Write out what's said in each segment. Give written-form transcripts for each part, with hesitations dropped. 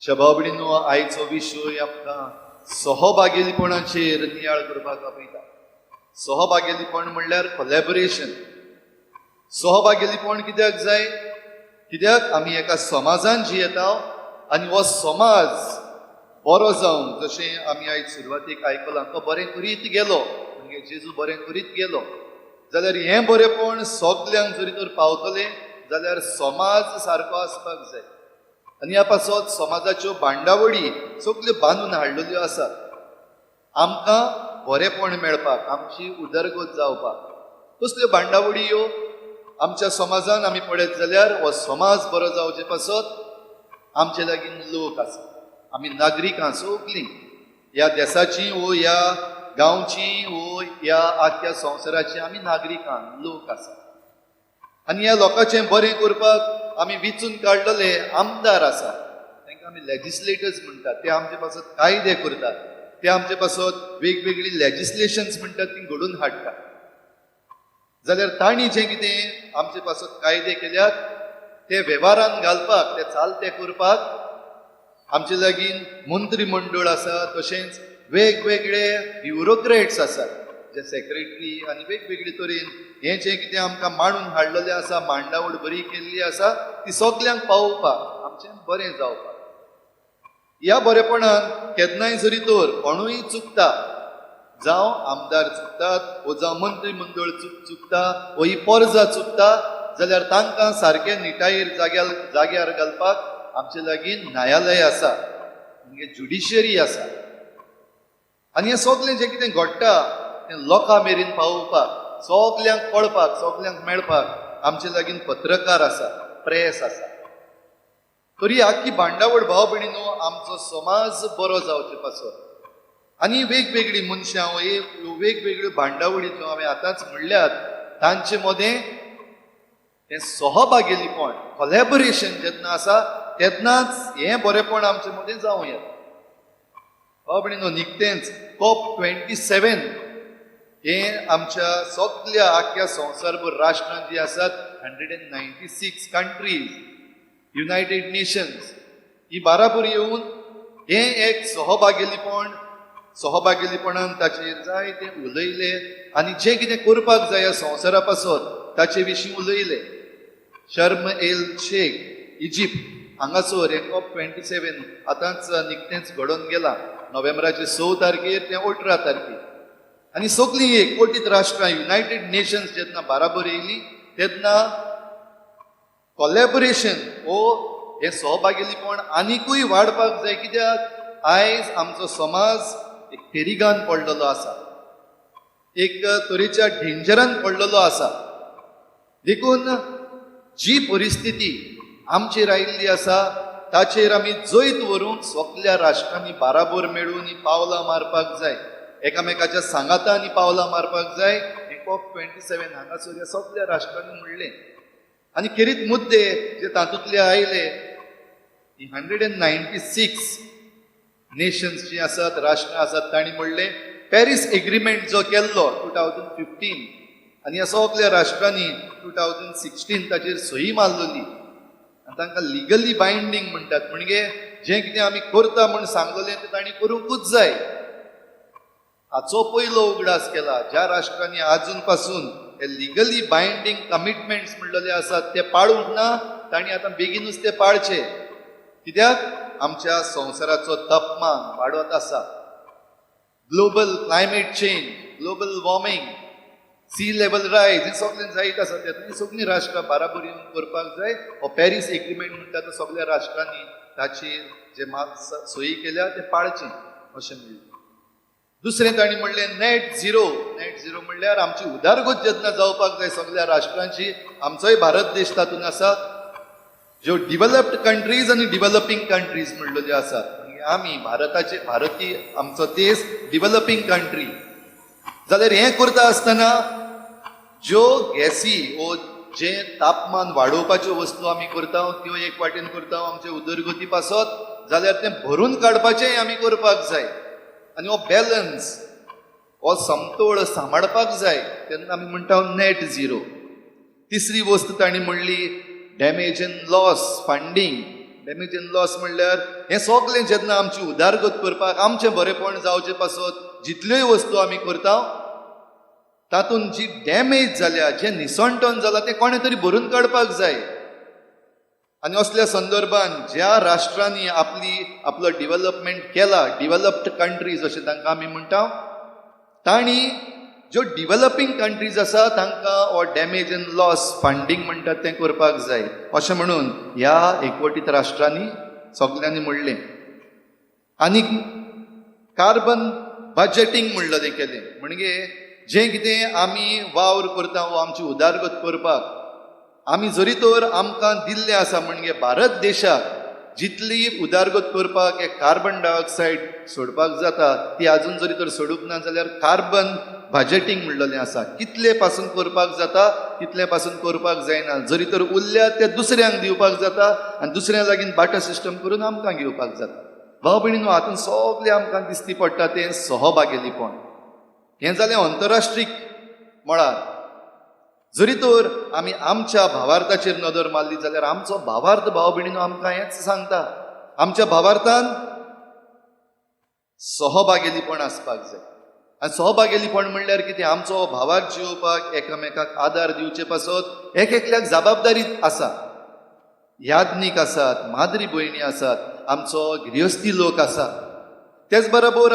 शभावडीनो आयचो विशय आमकां सहभागिलीपणाचेर नियाळ करपाक आपयता. सहभागिलीपण म्हणल्यार कोलॅबोरेशन. सहभागिलीपण कित्याक जाय? कित्याक आमी एका समाजान जियेता आनी हो समाज बरो जावन, जशें आमी आयज सुरवातेक आयकलां, तो बरें करीत गेलो म्हणजे जेजू बरें करीत गेलो, जाल्यार हें बरेंपण सगल्यांक जरी तर पावतलें जाल्यार समाज सारको आसपाक जाय. आनी ह्या पासत समाजाच्यो बांडावळी सगल्यो बांदून हाडलेल्यो आसात आमकां बरेंपण मेळपाक, आमची उदरगत जावपाक. कसल्यो बांडावळी ह्यो? आमच्या समाजान आमी पळयत जाल्यार हो समाज बरो जावचे पासत आमचे लागीं लोक आसा, आमी नागरिकां सगलीं ह्या देशाची वो ह्या गांवची वो ह्या आख्या संवसाराची आमी नागरिकां लोक आसा. आनी ह्या लोकांचें बरें करपाक आमी विचून काडलेले आमदार आसा, तांकां आमी लेजिस्लेटर्स म्हणटात. ते आमचे पासत कायदे करतात, ते आमचे पासत वेगवेगळी लेजिस्लेशन्स म्हणटात ती घडोवन हाडटात. जाल्यार तांणी जें कितें आमचे पासत कायदे केल्यात ते वेव्हारान घालपाक, ते चालते करपाक आमचे लागीं मंत्री मंडळ आसा, तशेंच वेगवेगळे ब्युरोक्रेट्स आसात, जे सेक्रेटरी आनी वेगवेगळे तरेन हें जें कितें आमकां मांडून हाडलेलें आसा, मांडावळ बरी केल्ली आसा, ती सगल्यांक पावोवपाक, आमचें बरें जावपाक. ह्या बरेपणान केन्नाय जरी तर कोणूय चुकता, जावं आमदार चुकतात वो जावं मंत्री मंडळ चुकता वो ही पर्जा चुकता, जाल्यार तांकां सारकें निटायेर जाग्यार घालपाक आमचे लागीं न्यायालय आसा, म्हणजे ज्युडिशियरी आसा. आनी हें सगलें जें कितें घडटा तें लोकां मेरेन पावोवपाक, सगल्यांक कळपाक, सगल्यांक मेळपाक आमचे लागीं पत्रकार आसा, प्रेस आसा. तरी आख्खी बांडावळ भाव भयणीनो आमचो समाज बरो जावचे पासत आनी वेगवेगळी मनशां वेगवेगळ्यो बांडावळी ज्यो हांवें आतांच म्हणल्यात तांचे मदें तें सहभागिलीपण, कोलॅबोरेशन जेन्ना आसा तेन्नाच हें बरेंपण आमचे मदें जावं येता. भाव भयणीनो, निकतेंच COP27 हें आमच्या सगळ्या आख्या संवसारभर राष्ट्रां जीं आसात 196 कंट्रीज, युनायटेड नेशन्स, ही बाराबर येवन हें एक सहभागिलीपणान ताचेर जाय तें उलयले आनी जें कितें करपाक जाय ह्या संवसारा पासत ताचे विशीं उलयले. शर्म एल शेख इजिप्त हांगासर हें COP27 आतांच निकतेंच घडोवन गेलां, नोव्हेंबराचे 6 तारखेर ते 18 तारखेर. आनी सगळीं एकवटीत राष्ट्रां, युनायटेड नेशन्स जेन्ना बाराबर येयली तेन्ना कोलॅबोरेशन वो हें सहभागिलीपण आनिकूय वाडपाक जाय. कित्याक आयज आमचो समाज एक तेरिगान पडलेलो आसा, एक तरेच्या डेंजरान पडलेलो आसा. देखून जी परिस्थिती आमचेर आयिल्ली आसा ताचेर आमी जैत व्हरूंक सगल्या राष्ट्रांनी बाराबर मेळून ही पावलां मारपाक जाय, एकामेकाच्या सांगातांनी पावलां मारपाक जाय. हें COP27 हांगासर ह्या सगल्या राष्ट्रांनी म्हणलें. आनी खेरीत मुद्दे जे तातूंतले आयले, ही 196 नेशन्स जी आसात, राष्ट्रां आसात, तांणी म्हणलें पॅरीस एग्रीमेंट जो केल्लो 2015 आनी ह्या सगल्या राष्ट्रांनी 2016 ताचेर सही मारलेली आनी तांकां लिगली बायंडींग म्हणटात, म्हणजे जें कितें आमी करता म्हूण सांगलेलें तें तांणी करूंकूच जाय. हाचो पयलो उगडास केला. ज्या राष्ट्रांनी आजून पासून हे लिगली बायंडींग कमिटमेंट्स म्हणलेले आसात ते पाळूंक ना, तांणी आतां बेगीनूच ते पाळचे. कित्याक आमच्या संवसाराचो तापमान वाडत आसा. Global climate change, global warming, sea level rise, हें सगळें जायत आसा. तेतूंय सगळीं राष्ट्रां बाराबर येवन करपाक जाय. हो पॅरीस एग्रीमेंट म्हणटा तो सगळ्या राष्ट्रांनी ताचेर जे सही केल्या ते पाळचें अशें म्हणलें. दुसरें तांणी म्हणलें नेट झिरो. नेट झिरो म्हणल्यार आमची उदारगत जेन्ना जावपाक जाय सगळ्या राष्ट्रांची, आमचोय भारत देश तातूंत आसा, ज्यो डिवेलप्ड कंट्रीज आनी डिवेलपिंग कंट्रीज म्हणलेल्यो आसात. आमी भारतीय आमचो देश डिवेलपिंग कंट्री. जाल्यार हें करता आसतना ज्यो गॅसी वो जे तापमान वाडोवपाच्यो वस्तू आमी करता त्यो एक वाटेन करता आमचे उदरगती पासत, जाल्यार तें भरून काडपाचेंय आमी करपाक जाय. आनी हो बॅलन्स, हो समतोल सांबाळपाक जाय, तेन्ना आमी म्हणटा नेट झिरो. तिसरी वस्त तांणी म्हणली damage end loss funding, damage in loss म्हणल्यार हें सगळें जेन्ना आमची उदारगत करपाक आमचें बरेंपण जावचें पासत जितल्योय वस्तू आमी करता तातूंत जी डॅमेज जाल्या जें निसणटण जालां तें कोणें तरी भरून काडपाक जाय. आनी असल्या संदर्भात ज्या राष्ट्रांनी आपलो डिव्हलपमेंट केला, डिव्हलप्ड कंट्रीज अशें तांकां आमी म्हणटा, तांणी ज्यो डिव्हलपिंग कंट्रीज आसा तांकां हो डॅमेज इन लॉस फंडींग म्हणटात तें करपाक जाय अशें म्हणून ह्या एकवटीत राष्ट्रांनी सगल्यांनी म्हणलें. आनीक कार्बन बजेटींग म्हणलें केलें, म्हणजे जें कितें आमी वावर करता वो आमची उदारगत करपाक आमी जरी तर आमकां दिल्लें आसा, म्हणजे भारत देशाक जितली उदारगत करपाक एक कार्बन डायऑक्सायड सोडपाक जाता ती आजून जरी तर सोडूंक ना जाल्यार कार्बन बजेटींग म्हणलेलें आसा. कितले पासून करपाक जाता तितले पासून करपाक जायना, जरी तर उरल्या ते दुसऱ्यांक दिवपाक जाता आनी दुसऱ्या लागीं बाटा सिस्टम करून आमकां घेवपाक जाता. भाव भयणीनो, हातूंत सगळें आमकां दिसती पडटा तें सहभागिलीपण. हें जालें अंतरराष्ट्रीय मळार. जरी तर आमी आमच्या भावार्थाचेर नदर मारली जाल्यार आमचो भावार्थ भाव भयणीनो आमकां हेंच सांगता, आमच्या भावार्थान सहभागिलीपण आसपाक जाय. आनी सहभागिलीपण म्हणल्यार कितें, आमचो भावार्थ जिवोवपाक एकामेकाक आदार दिवचे पासत एकल्याक जबाबदारी आसा. याज्ञीक आसात, माद्री भयणी आसात, आमचो गृहस्थी लोक आसा. तेच बरोबर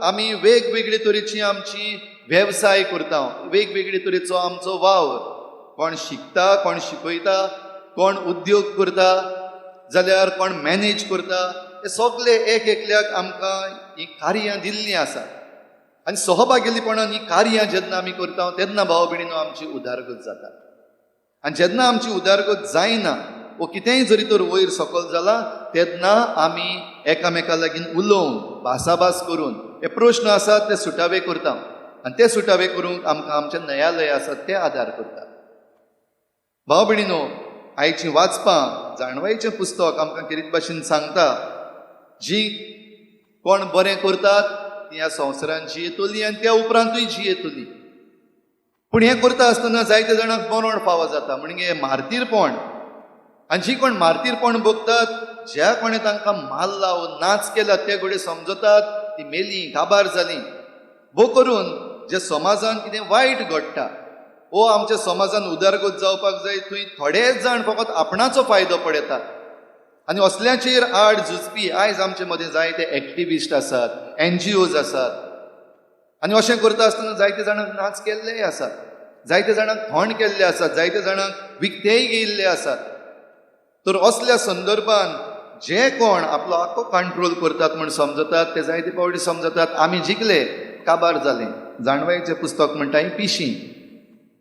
आमी वेगवेगळे तरेची आमची वेवसाय करता, वेगवेगळे तरेचो आमचो वावर. कोण शिकता, कोण शिकयता, कोण उद्योग करता, जाल्यार कोण मॅनेज करता. हे सगळे एकल्याक आमकां ही कार्यां दिल्लीं आसा. आनी सहभागिलीपणान ही कार्यां जेन्ना आमी करता तेन्ना भाव भयणीनो आमची उदारगत जाता. आनी जेन्ना आमची उदारगत जायना वो कितेंय जरी तर वयर सकयल जालां तेन्ना आमी एकामेका लागीं उलोवन भासाभास करून हे प्रश्न आसात ते सुटावे करता. आनी ते सुटावे करूंक आमकां आमचे न्यायालय आसात ते आदार करतात. भाव भयणीनो, आयचीं वाचपां जाणवायेचें पुस्तक आमकां कितें भाशेन सांगता, जीं कोण बरें करतात तीं ह्या संवसारांत जियेतलीं आनी त्या उपरांतूय जियेतलीं. पूण हें करता आसतना जायते जाणांक मरण फावो जाता, म्हणजे मारतीरपण. आनी जीं कोण मारतीरपण भोगतात, ज्या कोणें तांकां मारला वा नाच केला ते घोडे समजतात तीं मेलीं, काबार जालीं. भोव करून जे समाजान कितें वायट घडटा वो आमच्या समाजान उदारगत जावपाक जाय, थंय थोडेच जाण फकत आपणाचो फायदो पळयतात. आनी असल्याचेर आड झुजपी आयज आमचे मदें जायते एक्टिविस्ट आसात, NGOs आसात. आनी अशें करता आसतना जायते जाणांक नाच केल्लेय आसात, जायते जाणांक थंड केल्ले आसात, जायते जाणांक विकतेय घेयल्ले आसात. तर असल्या संदर्भान जे कोण आपलो आख्खो कंट्रोल करतात म्हूण समजतात ते जायते फावटी समजतात आमी जिखले, काबार जालें. जाणवायेचें पुस्तक म्हणटा ही पिशीं,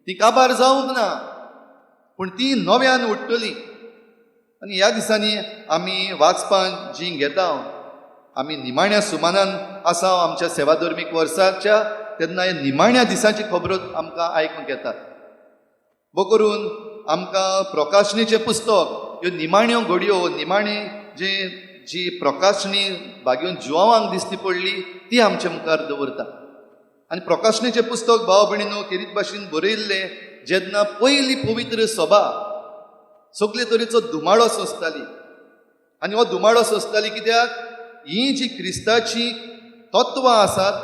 ती काबार जावंक ना, पूण ती नव्यान उठटली. आनी ह्या दिसांनी आमी वाचपां जीं घेता, आमी निमाण्या सुमानान आसा आमच्या सेवा धर्मीक वर्साच्या, तेन्ना हे निमाण्या दिसांची खबरो आमकां आयकूंक येतात. बो करून आमकां प्रकाशणेचें पुस्तक, ह्यो निमाण्यो घडयो, निमाणी जी प्रकाशणी भाग्योन जिवांक दिसती पडली ती आमचे मुखार दवरता. आनी प्रकाशणेचें पुस्तक भाव भयणीनो कितें भाशेन बरयल्लें, जेन्ना पयली पवित्र सभा सगळे तरेचो धुमाळो सोंसताली. आनी हो धुमाळो सोंसताली कित्याक, ही जी क्रिस्ताची तत्वां आसात,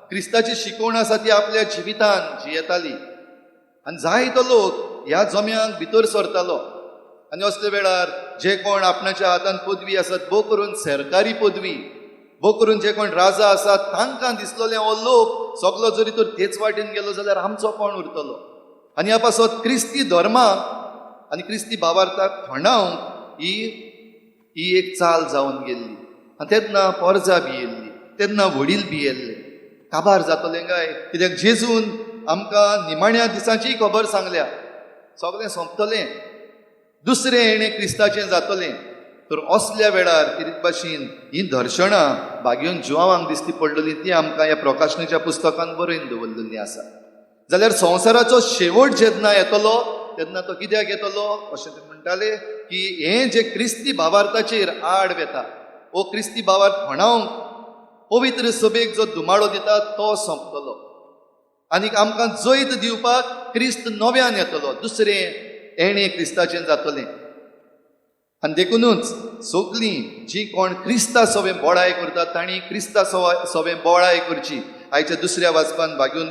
क्रिस्ताची शिकवण आसा ती आपल्या जिवितान जियेताली. आनी जायतो लोक ह्या जम्यांक भितर सरतालो. आनी असले वेळार जे कोण आपणाच्या हातान पदवी आसात, भोव करून सरकारी पदवी, भोव करून जे कोण राजा आसात, तांकां दिसलोलें हो लोक सगलो जरी तर तेच वाटेन गेलो जाल्यार आमचो कोण उरतलो. आनी ह्या पासत क्रिस्ती धर्माक आनी क्रिस्ती भावार्थाक थंडावंक ही एक चाल जावन गेल्ली. आनी तेन्ना पोरजां भियेल्लीं, तेन्ना वडील भियेल्ले. काबार जातलें काय, कित्याक जेजून आमकां निमाण्या दिसांची खबर सांगल्या, सगळें सोंपतलें, दुसरें येणें क्रिस्ताचें जातलें. तर असल्या वेळार कितें भाशेन ही दर्शनां भाग्योन जिवांक दिसती पडलेलीं ती आमकां ह्या प्रकाशणेच्या पुस्तकान बरयन दवरलेलीं आसा. जाल्यार संवसाराचो शेवट जेन्ना येतलो तेन्ना तो कित्याक येतलो अशें ते म्हणटाले की हें जे क्रिस्ती भावार्थाचेर आड वेता, वो क्रिस्ती भावार्थ म्हणावंक पवित्र सभेक जो धुमाळो दिता तो सोंपतलो. आनीक आमकां जैत दिवपाक क्रिस्त नव्यान येतलो, दुसरें येणें क्रिस्ताचें जातलें. आनी देखूनच सगळीं जी कोण क्रिस्ता सवे बोळाय करतात तांणी क्रिस्ता सवे बोळाय करची. आयच्या दुसऱ्या वाचपान भाग्यून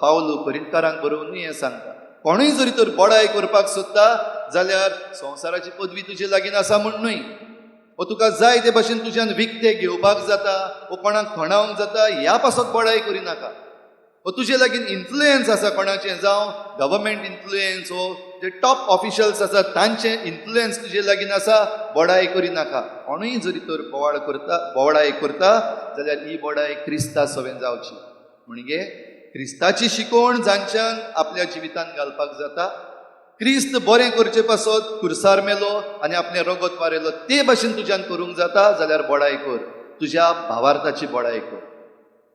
पावलू कोरिंतकारांक बरोवनूय हें सांगता. कोणूय जरी तर बोळाय करपाक सोदता जाल्यार संवसाराची पदवी तुजे लागीं आसा म्हूण न्हय, वा तुका जाय ते भाशेन तुज्यान विकतें घेवपाक जाता, वा कोणाक थोणावंक जाता, ह्या पासत बोळाय करिनाका. वा तुजे लागीं इन्फ्लुयन्स आसा कोणाचें, जावं गव्हर्मेंट इन्फ्लुयन्स वो जे टॉप ऑफिशल्स आसात तांचे इन्फ्लुयन्स तुजे लागीं आसा, बोळाय करिनाका. कोणूय जरी तर बोवडाय करता जाल्यार ही बोळाय क्रिस्ता सवें जावची. म्हणजे क्रिस्ताची शिकवण जांच्यान आपल्या जिवितांत घालपाक जाता. क्रिस्त बरें करचे पासत खुर्सार मेलो आनी आपलें रगत वारेलो ते भाशेन तुज्यान करूंक जाता जाल्यार बोळाय कर. तुज्या भावार्थाची बोळाय कर.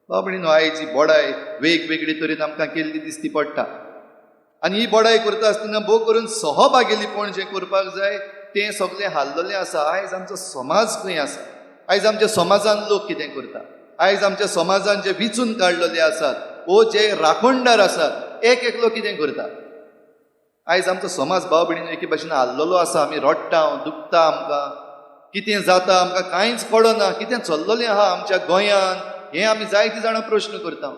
बाबडी न्हू, आयज ही बोळाय वेगवेगळे तरेन आमकां केल्ली दिसती पडटा. आनी ही बोळाय करता आसतना भोव करून सहभागिलीपण जें करपाक जाय तें सगळें हाल्ललें आसा. आयज आमचो समाज खंय आसा, आयज आमच्या समाजान लोक कितें करता, आयज आमच्या समाजान जे विचून काडलेले आसात वो जे राखणदार आसात एक एकलो कितें करता. आयज आमचो समाज भाव भयणीन एके भाशेन हाल्ललो आसा. आमी रडटा, दुखता, आमकां कितें जाता आमकां कांयच कळना, कितें चल्ललें आहा आमच्या गोंयांत हें आमी जायते जाणां प्रश्न करता.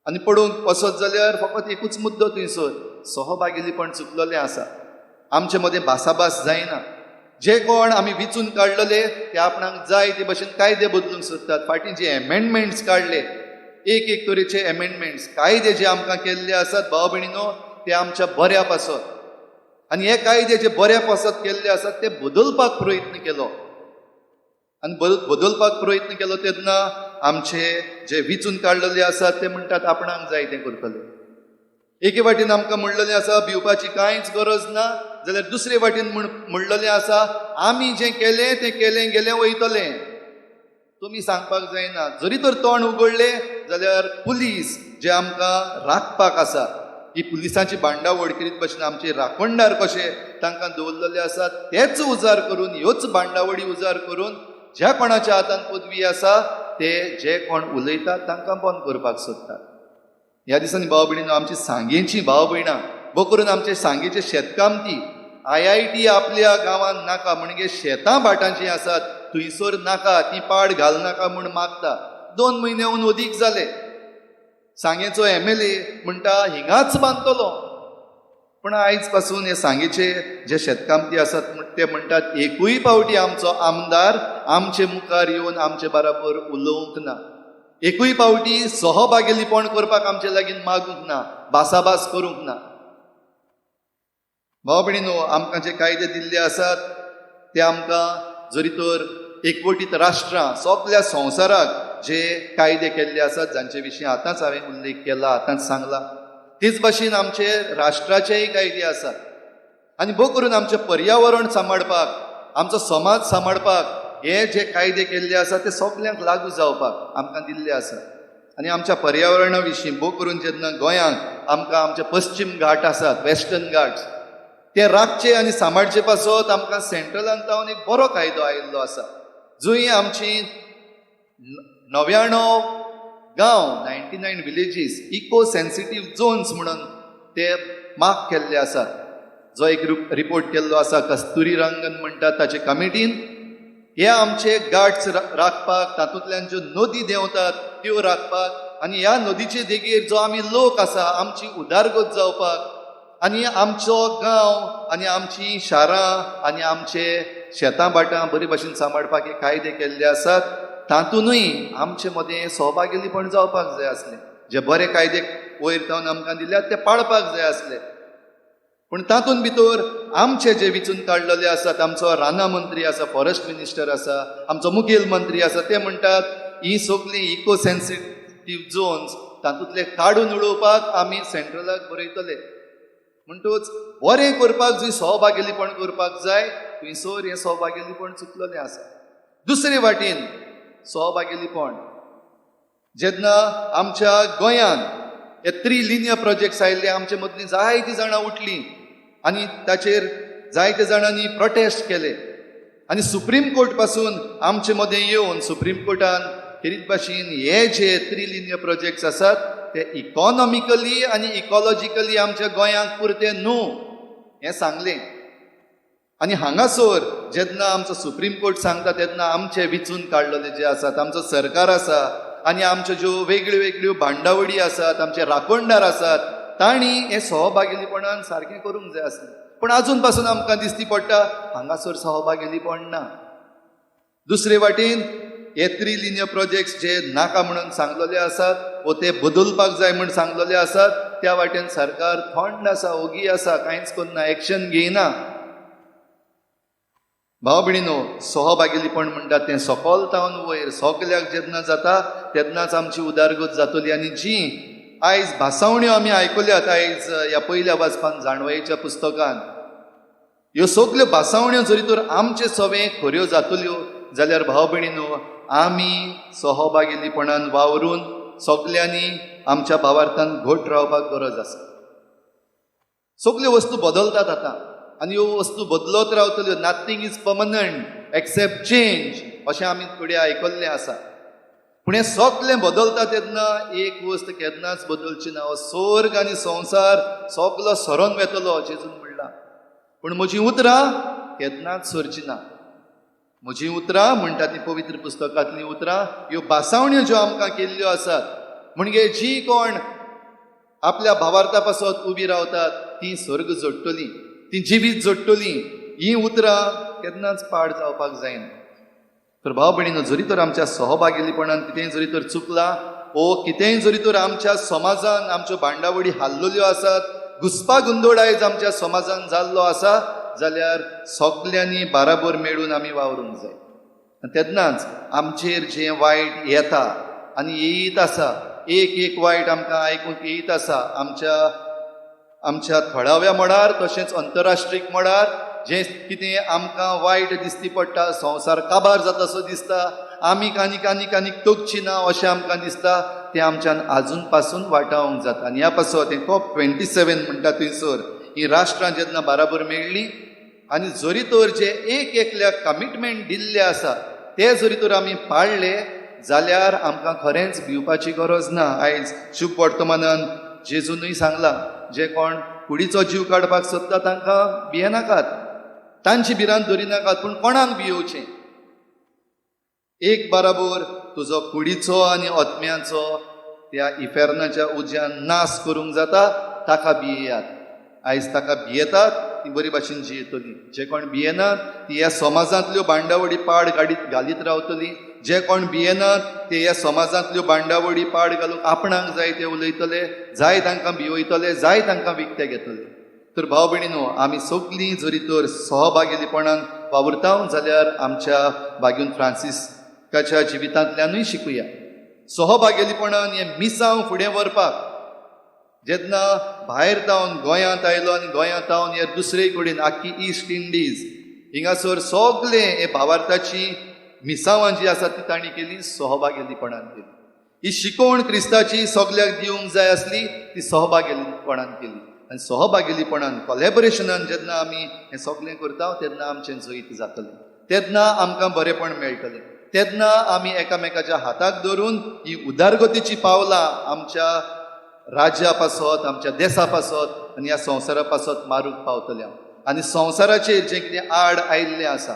आनी पळोवंक वचत जाल्यार फकत एकूच मुद्दो थंयसर, सहभागिलीपण चुकलेलें आसा. आमचे मदें भासाभास जायना. जे कोण आमी विचून काडलेले ते आपणाक जाय ते भाशेन कायदे बदलूंक सोदतात. फाटीं जे एमेंडमेंट्स काडले, एक तरेचे एमेंडमेंट्स कायदे जे आमकां केल्ले आसात भाव भयणीनो, ते आमच्या बऱ्या पासत. आनी हे कायदे जे बऱ्या पासत केल्ले आसात ते बदलपाक प्रयत्न केलो. आनी बदलपाक प्रयत्न केलो तेन्ना आमचे जे विचून काडलेले आसात ते म्हणटात आपणाक जाय तें करतले. एके वाटेन आमकां म्हणलेलें आसा भिवपाची कांयच गरज ना, जाल्यार दुसरे वाटेन म्हणलेलें आसा आमी जें केलें तें केलें गेलें वयतलें, तुमी सांगपाक जायना. जरी तर तोंड उगडलें जाल्यार पुलीस जे आमकां राखपाक आसा, ही पुलिसांची बांडावळ करीत भाशेन आमचे राखणदार कशे तांकां दवरलेले आसात तेच उजार करून, ह्योच बांडावळी उजार करून ज्या कोणाच्या हातान पदवी आसा ते जे कोण उलयतात तांकां बंद करपाक सोदतात. ह्या दिसांनी भाव भयणीनो आमची सांगेची भाव भयणां, भोव करून आमचे सांगेचे शेतकामती IIT आपल्या गांवांत नाका, म्हणजे शेतां भाटांची आसात थंयसर नाका, ती पाड घालनाका म्हूण मागता. 2 म्हयन्याहून अदीक जाले. सांगेचो MLA म्हणटा हिंगाच बांदतलो. पण आयज पासून हे सांगेचे जे शेतकामती आसात ते म्हणटात एकूय पावटी आमचो आमदार आमचे मुखार येवन आमचे बराबर उलोवंक ना, एकूय पावटी सहभागिलीपण करपाक आमचे लागीं मागूंक ना, भासाभास करूंक ना. भाव भयणीनो, आमकां जे कायदे दिल्ले आसात ते आमकां जरी तर एकवटीत राष्ट्रां सगळ्या संवसाराक जे कायदे केल्ले आसात जांचे विशीं आतांच हांवें उल्लेख केला, आतांच सांगला, तेच भाशेन आमचे राष्ट्राचेय कायदे आसात. आनी भोव करून आमचें पर्यावरण सांबाळपाक, आमचो समाज सांबाळपाक हे जे कायदे केल्ले आसात ते सगळ्यांक लागू जावपाक आमकां दिल्ले आसात. आनी आमच्या पर्यावरणा विशीं भोव करून जेन्ना गोंयांत आमकां आमचे पश्चिम घाट आसात, वेस्टर्न घाट्स, ते राखचे आनी सांबाळचे पासत आमकां सेंट्रलांतावन एक बरो कायदो आयिल्लो आसा. जंय आमची 99 गांव 99 विलेजीस इको सेन्सिटीव झोन्स म्हणून ते मार्क केल्ले आसात. जो एक रिपोर्ट केल्लो आसा कस्तुरी रंगन म्हणटात ताचे कमिटीन, हे आमचे घाट्स राखपाक, तातूंतल्यान ज्यो नदी देंवतात त्यो राखपाक आनी ह्या नदीचे देगेर जो आमी लोक आसा आमची उदारगत जावपाक आनी आमचो गांव आनी आमची शारां आनी आमचे शेतां भाटां बरे भाशेन सांबाळपाक हे कायदे केल्ले आसात. तातूंनूय आमचे मदें सहभागिलीपण जावपाक जाय आसलें. जे बरे कायदे वयर जावन आमकां दिल्यात ते पाळपाक जाय आसले. पूण तातूंत भितर आमचे जे विचून काडलेले आसात, आमचो राना मंत्री आसा, फॉरेस्ट मिनिस्टर आसा, आमचो मुखेल मंत्री आसा, ते म्हणटात ही सगळीं इको सेन्सिटीव झोन्स तातूंतले काडून उडोवपाक आमी सेंट्रलाक बरयतले. म्हणटूच बरें करपाक जंय सहभागिलीपण करपाक जाय थंयसर हें सहभागिलीपण चुकलेलें आसा. दुसरे वाटेन सहभागिलीपण जेन्ना आमच्या गोंयांत हे 3 लिनियर प्रोजेक्ट्स आयिल्ले, आमचे मदलीं जायतीं जाणां उठलीं आनी ताचेर जायत्या जाणांनी प्रोटेस्ट केले. आनी सुप्रीम कोर्ट पासून आमचे मदें येवन सुप्रीम कोर्टान खेरीत भाशेन हे जे 3 लिनियर प्रोजेक्ट्स आसात ते इकॉनॉमिकली आनी इकॉलॉजिकली आमच्या गोंयांक पुरते न्हू हें सांगलें. आनी हांगासर जेन्ना आमचो सुप्रीम कोर्ट सांगता तेन्ना आमचे विचून काडलेले जे आसात, आमचो सरकार आसा आनी आमच्यो ज्यो वेगळ्यो वेगळ्यो भांडावडी आसात, आमचे राखणदार आसात, तांणी हे सहभागिलीपणान सारकें करूंक जाय आसलें. पूण आजून पासून आमकां दिसती पडटा हांगासर सहभागिलीपण ना. दुसरे वाटेन हे 3 लिनियर प्रोजेक्ट्स जे नाका म्हणून सांगलेले आसात व ते बदलपाक जाय म्हणून सांगलेले आसात, त्या वाटेन सरकार थंड आसा, ओगी आसा, कांयच करना, एक्शन घेयना. भाव भयणीनो, सहभागिलीपण म्हणटा तें सकलतावन वयर सगल्याक जेन्ना जाता तेन्नाच आमची उदारगत जातली. आनी जी आयज भासावण्यो आमी आयकल्यात आयज ह्या पयल्या वाचपान जाणवयेच्या पुस्तकान, ह्यो सगल्यो भासावण्यो जरी तर आमचे सवे खऱ्यो जातल्यो जाल्यार भाव भयणीनो, आमी सहभागिलीपणान वावरून सगल्यांनी आमच्या भावार्थान घट रावपाक गरज आसा. सगल्यो वस्तू बदलतात आतां आनी ह्यो वस्तू बदलत रावतल्यो. Nothing is permanent except change अशें आमी थोडें आयकल्लें आसा. पूण हें सगळें बदलता तेन्ना एक वस्त केन्नाच बदलची ना. हो सर्ग आनी संवसार सगलो सरोन वेतलो जेजून म्हणलां. पूण म्हजीं उतरां केन्नाच सरची ना. म्हजीं उतरां म्हणटा ती पवित्र पुस्तकांतलीं उतरां, ह्यो भासावण्यो ज्यो आमकां केल्ल्यो आसात, म्हणजे जी कोण आपल्या भावार्था पासत उबी रावतात ती सर्ग जोडटली, ती जिवीत जोडटली. हीं उतरां केन्नाच पाड जावपाक जायना. तर भाव भयणीनो, जरी तर आमच्या सहभागिलीपणान कितेंय जरी तर चुकलां ओ कितेंय जरी तर आमच्या समाजान आमच्यो भांडावडी हाल्लेल्यो आसात, घुसपागोंदळ आयज आमच्या समाजान जाल्लो आसा, जाल्यार सगल्यांनी बाराबर मेळून आमी वावरूंक जाय. तेन्नाच आमचेर जें वायट येता आनी येयत आसा, एक वायट आमकां आयकूंक येयत आसा आमच्या थळाव्या मळार तशेंच अंतरराष्ट्रीय मळार, जें कितें आमकां वायट दिसती पडटा, संवसार काबार जातासो दिसता, आमी आनीक तोगची ना अशें आमकां दिसता, तें आमच्यान आजून पासून वाटावंक जाता. आनी ह्या पासत हें COP27 म्हणटा थंयसर ही राष्ट्रां जेन्ना बाराबर मेळ्ळीं आनी जरी तर जे एकल्याक कमिटमेंट दिल्ले आसा ते जरी तर आमी पाळले जाल्यार आमकां खरेंच भिवपाची गरज ना. आयज शुभ वर्तमानान जेजूनय सांगलां, जे कोण कुडीचो जीव काडपाक सोदता तांकां भियेनाकात, तांची भिरांत धरिनाकात, पूण कोणाक भियोवचें? एक बराबर तुजो कुडीचो आनी आत्म्याचो त्या इफेर्नाच्या उज्यान नाश करूंक जाता, ताका भियेयात. आयज ताका भियेतात ती बरी भाशेन जियेतली. जे कोण भियेनात ती ह्या समाजांतल्यो भांडावडी पाड घालीत रावतली. जे कोण भियेनात ते ह्या समाजांतल्यो भांडावडी पाड घालूंक आपणाक जाय ते उलयतले, जाय तांकां भिवयतले, जाय तांकां विकते घेतले. तर भाव भयणीनो, आमी सगलीं जरी तर सहभागिलीपणान वावुरता जाल्यार आमच्या भाग्यून फ्रांसिस्काच्या जिवितांतल्यानूय शिकुया. सहभागिलीपणान हें मिसांव फुडें व्हरपाक जेन्ना भायर तावन गोंयांत आयलो आनी गोंयांत तावन हे दुसरे कडेन आख्खी ईस्ट इंडीज हिंगासर सगळे हे भावार्थाची मिसांवां जी आसात ती तांणी केली सहभागिलीपणान केली. ही शिकवण क्रिस्ताची सगल्याक दिवंक जाय आसली, ती सहभागिलीपणान केली. आनी सहभागिलीपणान कोलॅबोरेशनान जेन्ना आमी हें सगळें करता तेन्ना आमचें जैत जातलें, तेन्ना आमकां बरेपण मेळटलें, तेन्ना आमी एकामेकाच्या हाताक धरून ही उदारगतीची पावलां आमच्या राज्या पासत, आमच्या देशा पासत आनी ह्या संवसारा पासत मारूंक पावतले. आनी संवसाराचेर जें कितें आड आयिल्लें आसा,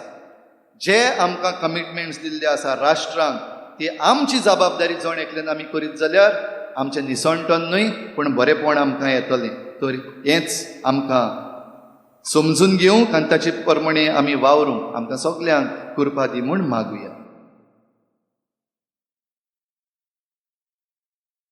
जे आमकां कमिटमेंट्स दिल्ले आसा राष्ट्रांक, ती आमची जबाबदारी जण एकल्यान आमी करीत जाल्यार आमचें निसणटन न्हय पूण बरेपण आमकां येतलें. तर हेंच आमकां समजून घेवंक आनी ताचे प्रमाणे आमी वावरूंक आमकां सगल्यांक कृपा दी म्हूण मागुया.